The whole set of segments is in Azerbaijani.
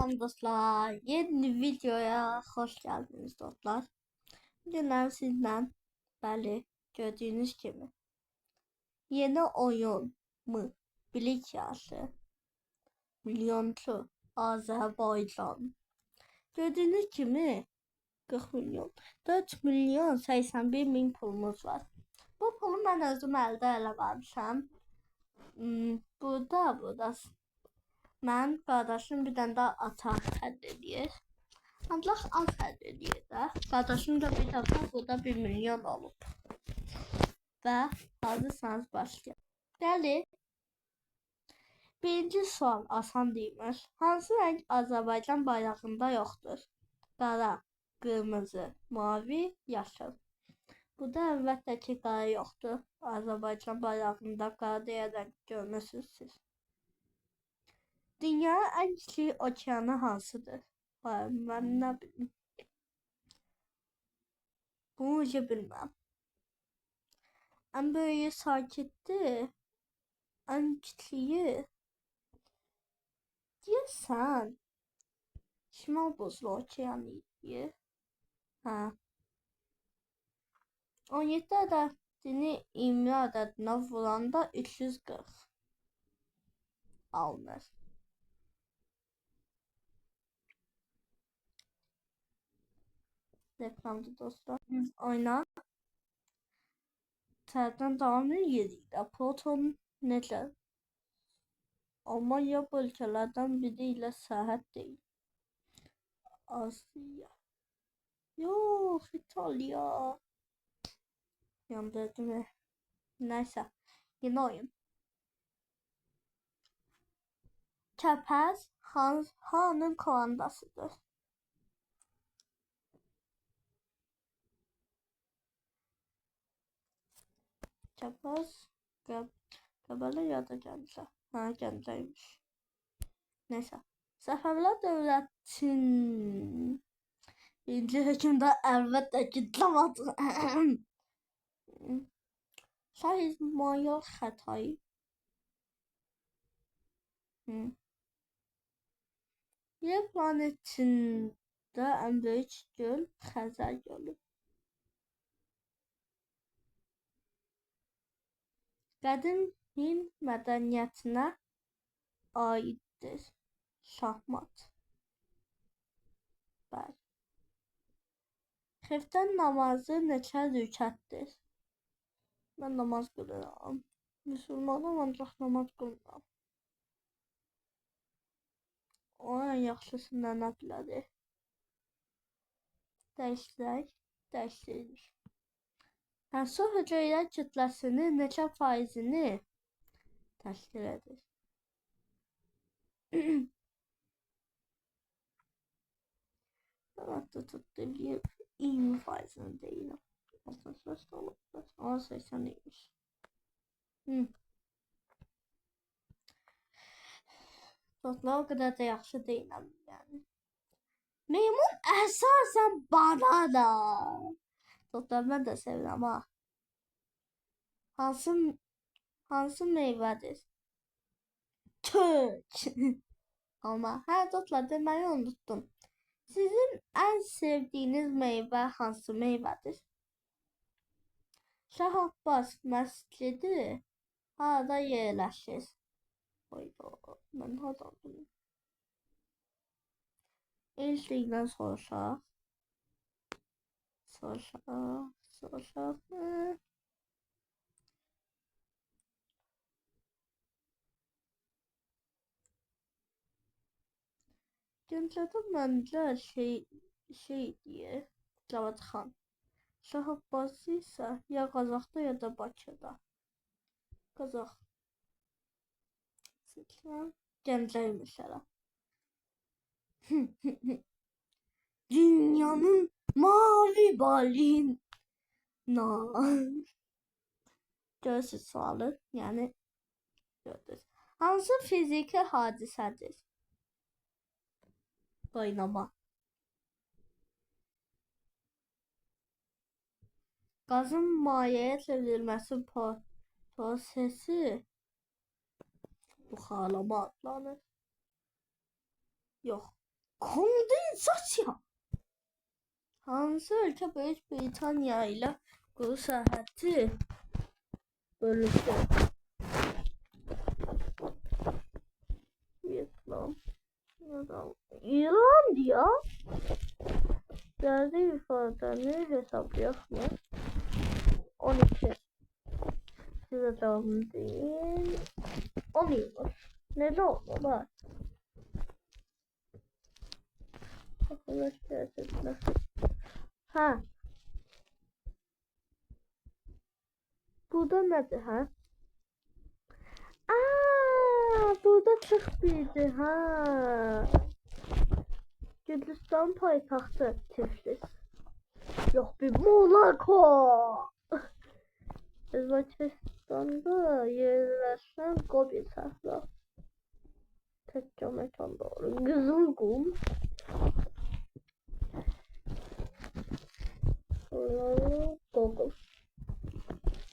Selam dostlar. Yeni videoya hoş geldiniz dostlar. Bugün sizden bəli gördüğünüz gibi yeni oyun mu? Bilik yarışı. Milyonçu Azerbaycan. Gördüğünüz gibi 40 milyon. 4 milyon 81 min pulumuz var. Bu pulu ben özüm əldə eləməmişəm. Burada mən qardaşım bir dənə daha ata həll edir. Ancaq az həll edir də. Qardaşım da bir dəfə burada 1 milyon olub. Və hazırsanız başlayalım. Bəli. Birinci sual asan deyilmiş. Hansı renk Azərbaycan bayrağında yoxdur? Qara, qırmızı, mavi, yaşıl. Burada əlbəttə ki, qara yoxdur. Azərbaycan bayrağında qara deyə renk görmürsünüz siz. Dünyanın ən kiçik okeanı hansıdır? Mən nə bilim. Bunu hiç bilmem. En böyüğü sakittir. En küçüğü diyorsan Şimal Buzlu Okeanıydı. Ha. 17 ədədini 20 ədədinə vuranda 340 alınır. Reklamda dostlar. Oyna. Tərdən davam edirikdə. Proton necə? Almanya bu ölkələrdən biri ilə sərhəd deyil. Asiya. Yox, İtalya. Yandırdı mı? Neyse. Yeni oyun. Kəpəz hanın komandasıdır? Kəpəz Qəbələ ya da Gəncə. Ha, Gəncəymiş. Neyse. Səfəvilər dövlətin birinci hökmdar əlbəttə ki, Camaat Şah İsmayıl Xətai. Yer planetində ən böyük göl Xəzər gölü. Qədim Hind mədəniyyətinə aiddir. Şahmat. Bəli. Xiftən namazı neçə rükətdir? Mən namaz qılıram. Müsəlmanam, ancaq namaz qılmıram. O ən yaxşısından nə bilədir? Dəyişdirək. Hansı hüceyrə kütləsinin neçə faizini təşkil edir? Hatta tuttu 20 faizini deyirəm. 65 olub. Ama 80 deyilmiş. Dostlar o kadar da yaxşı deyiləm yani. Meymun əsasən banana. Dostlar mən də sevirəm ha. Hansı meyvədir? Kök. Ama her dostlar deməyi unuttum. Sizin en sevdiğiniz meyve hansı meyvedir? Şah Abbas məscidi harada yerləşir? Oyda, mən hardan bilim. İlklikdən soruşaq. Gəncədə məncə şey diye Cavad xan. Şah Abbas isə ya Qazaxda ya da Bakıda. Qazax. Gəncəymiş hələ. Dünyanın mavi balina. Görürsünüz sualı. Yani gördünüz. Hansı fiziki hadisədir? Qaynama. Qazın mayəyə çevrilməsi prosesi buxarlama adlanır. Yox. Kondensasyon. Hansı ülke Büyük Britanya ile kuru sərhədi bölüşür? Vietnam. İrlandiya. Değerli ifadəni hesablayaq mı? 12. Size devam edeyim. 10 yıldır. Neden olmalı? Arkadaşlar. Ha. Burada nedir ha? Burada çıktıydı ha. Gürcistan paytaxtı Tiflis. Yok bir Monaco. Özbekistan'da yerleşen Gobi Sahra. Tekçe mekan doğru. Kızılkum. Google.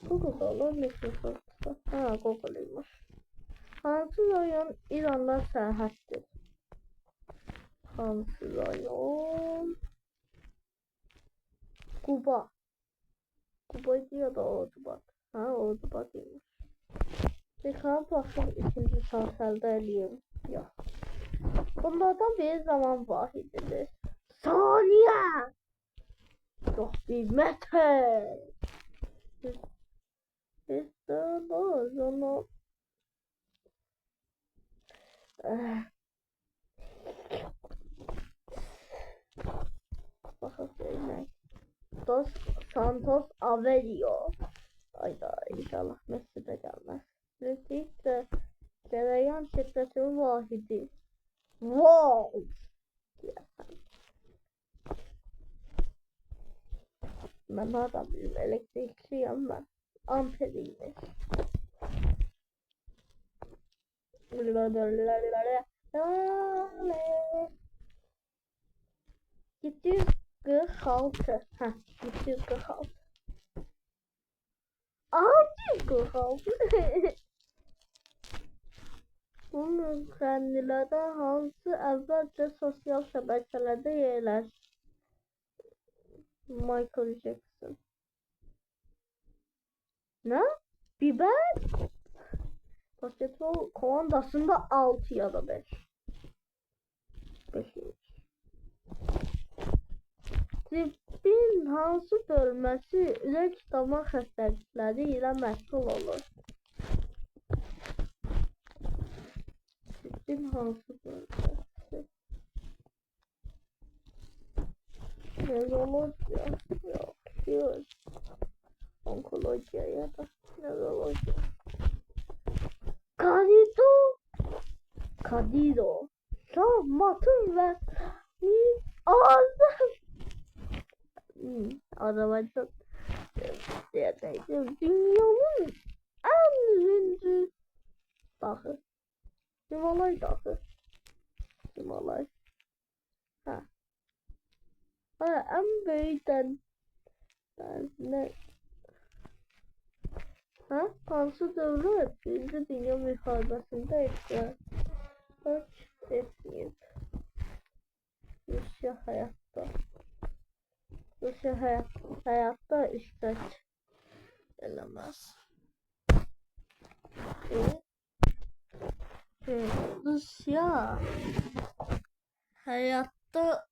Google'da olan Microsoft'ta. Ha Google'ıymış. Hansı rayon İran'la sərhəddir? Hansı rayon? Kuba. Kuba diyor da Ordubat. Ha Ordubat imiş. Bakalım baxsaq ikinci sarsəldə eləyim. Yox. Bunlardan bir zaman vahididir. Saniye. Yox bir metr. İşte o Bakın Dos Santos Aveiro. Hayda inşallah Messi de gelmez. Lütfen de cereyan şiddetinin vahidi. Volt. Ben adamım elektrikliyim ben. Amperiymiş. 746. Heh, 746. 646. Bunun kendilerden hansı evvelce sosyal şebekelerde yerleşti? Michael Jackson. Ne? Biber? Basketbol komandasında 6 ya da 5. 5. Tibbin hansı bölməsi ürək damar xəstəlikləri ilə məşğul olur? Tibbin hansı bölməsi? Neurologiya, yox, onkologiya ya da neurologiya. Kadido, Matın ve Azam. Azerbaycan dünyanın en ünlü dağı. Himalay dağı. Himalay. Ha. En büyükten ne? Ha? Hansı devlet Birinci Dünya Müharibəsində iştirak etməyib? Rusya hayatta. Rusya hayatta iştirak edemez. Rusya hayatta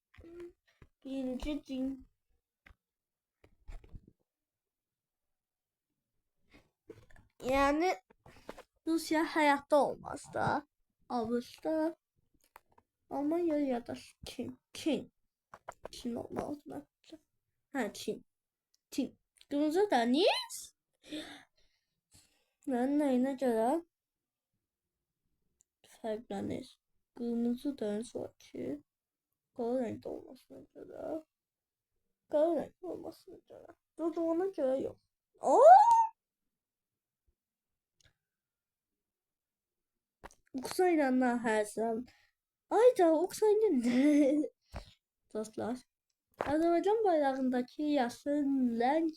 Birinci Dünya yani Rusya hayatta olmaz da Avrupa Almanya ya da Çin olmaz bence. Ha Çin. Kırmızı deniz. Neyine göre farklanır. Kırmızı deniz var ki kara renkli olmasına göre. Kara renkli olmasına göre. Durduğuna göre yok. Ukrayna'nın her zaman. Ayda Ukrayna ne? Dostlar. Azerbaycan bayrağındaki yaşlı renk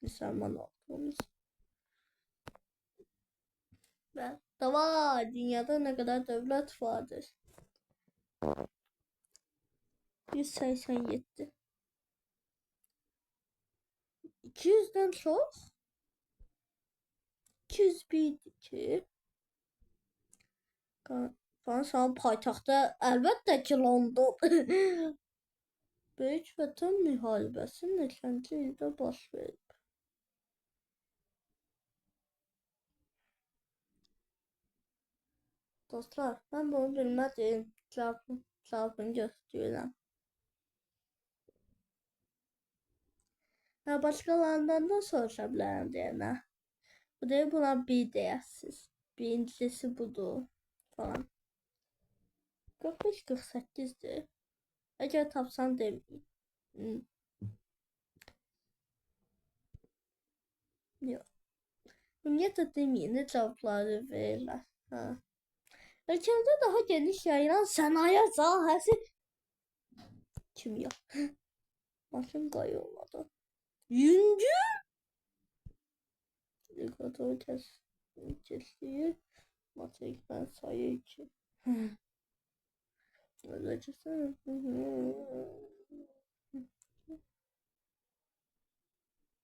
Müslüman olduğumuz. Ve da var dünyada ne kadar devlet vardır. 187. 200'den çok. 201 ki. Fransanın paytaxtı əlbəttə ki London. Böyük Vətən müharibəsi neçənci ildə baş verib? Dostlar, mən bunu bilmədim. Cavabını göstərirəm. Ya başqalarından da soruşa bilərəm deyənə. Bu deyil, buna bir deyəsiz. Birincisi budur falan. 45-48'dir. Əgər tapsam deməyin. Yox. Ümumiyyətlə deməyin, nə cavabları verirlər. Ha. Ölkəmizdə daha geniş yayılan sənaye sahəsi kimya. Maşın qayırmadı. Yüngül indikatör kesliği matrikten sayı 2. Öylece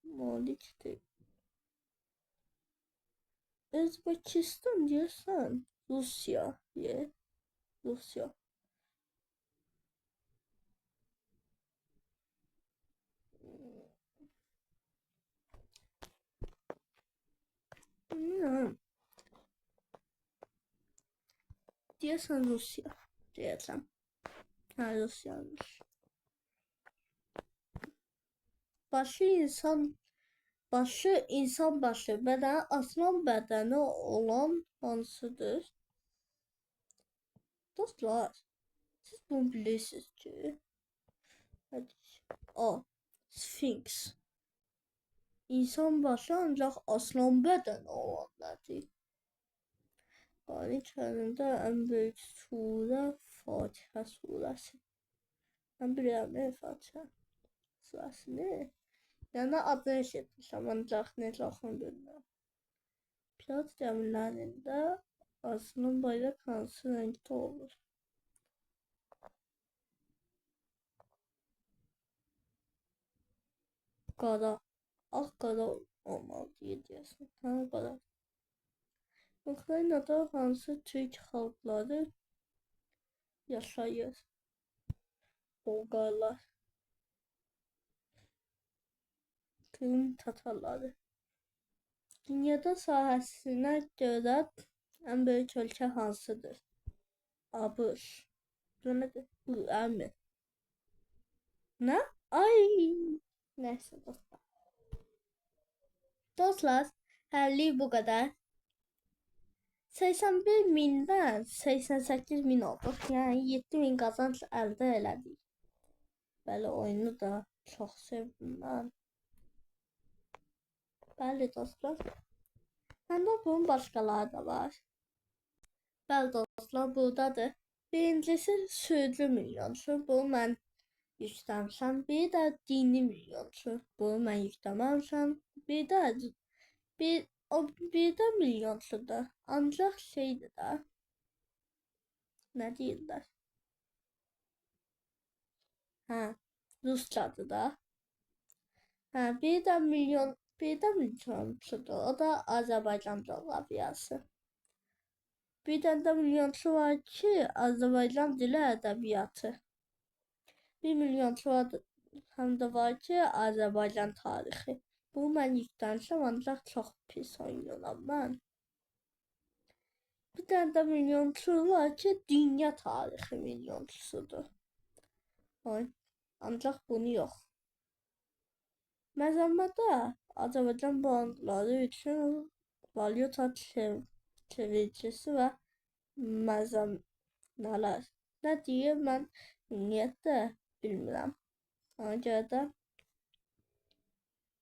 Malik'ti. Özbekistan diyorsan Rusya diye. Rusya. Diyorsan Rusya. Diyorsan. Ha Rusya'mış. Başı insan başı bədəni aslan bədəni olan hansıdır? Dostlar, siz bunu bilirsiniz ki. Hadi. A. Sphinx. İnsan başı ancaq aslan bədəni olanlardır. Qur'an-ı Kərimdə ən böyük surə Fatihə surəsi. Mən bilirəm Fatihə surəsini. Yəni adını eşitmişəm, ancaq necə oxunu bilmirəm. Pilot gəmilərində aslan bayraq hansı rəngdə olur? Qara. Ağ-qara olmalı deyəcəksin. Hə, qara. Ukraynada hansı Türk xalqları yaşayır? Bolqarlar. Krım tatarları. Dünyada sahəsinə görə ən böyük ölkə hansıdır? ABŞ. Bu nədir? Bu mi? Nə? Ay! Nəysə dostlar. Dostlar, hərlik bu qədər. 81 mindən 88 min oldu. Yəni 7 min qazanc əldə elədik. Bəli, oyunu da çox sevdim mən. Bəli dostlar. Məndə bunun başqaları da var. Bəli dostlar, buradadır. Birincisi sürücü milyonçu. Bunu mən yükləmişəm. Bir də dini milyonçu. Bunu mən yükləməmişəm. Bir də milyonçudur. Ancaq şeydir də. Nə deyirlər? Hə, Rusçadır da. Hə, bir də milyonçudur. O da Azərbaycan coğrafiyası. Bir dənə də milyonçu var ki, Azərbaycan dili ədəbiyyatı. 1 milyonçu həm də var ki, Azərbaycan tarixi. Bu mən yükləmişəm, ancaq çox pis oynayıram mən. Bir dənə də milyonçu var ki, dünya tarixi milyonçusudur. Ancaq bunu yox. Məzəmmədə Azərbaycan bankları üçün valyuta çeviricisi və məzəmmələr. Nə deyir, mən ümumiyyətlə bilmirəm. Ona görə də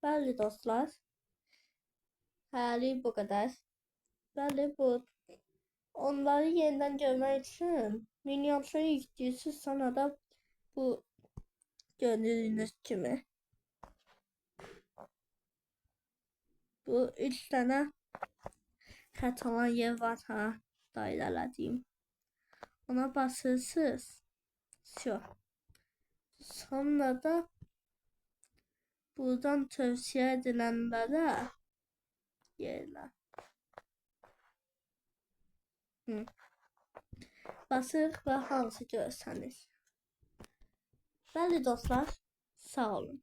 bəli dostlar, hərlik bu qədər. Bəli, bu onları yenidən görmək üçün milyonçu yüklüyüsüz sonra da bu gördüyünüz kimi bu 3 dənə xət olan yer var ha, dairələdiyim. Ona basırsınız. Şu. Sonra da buradan tövsiyə edilənlərə yerlər. Basırıq və hansı görsəniz. Bəli dostlar, sağ olun.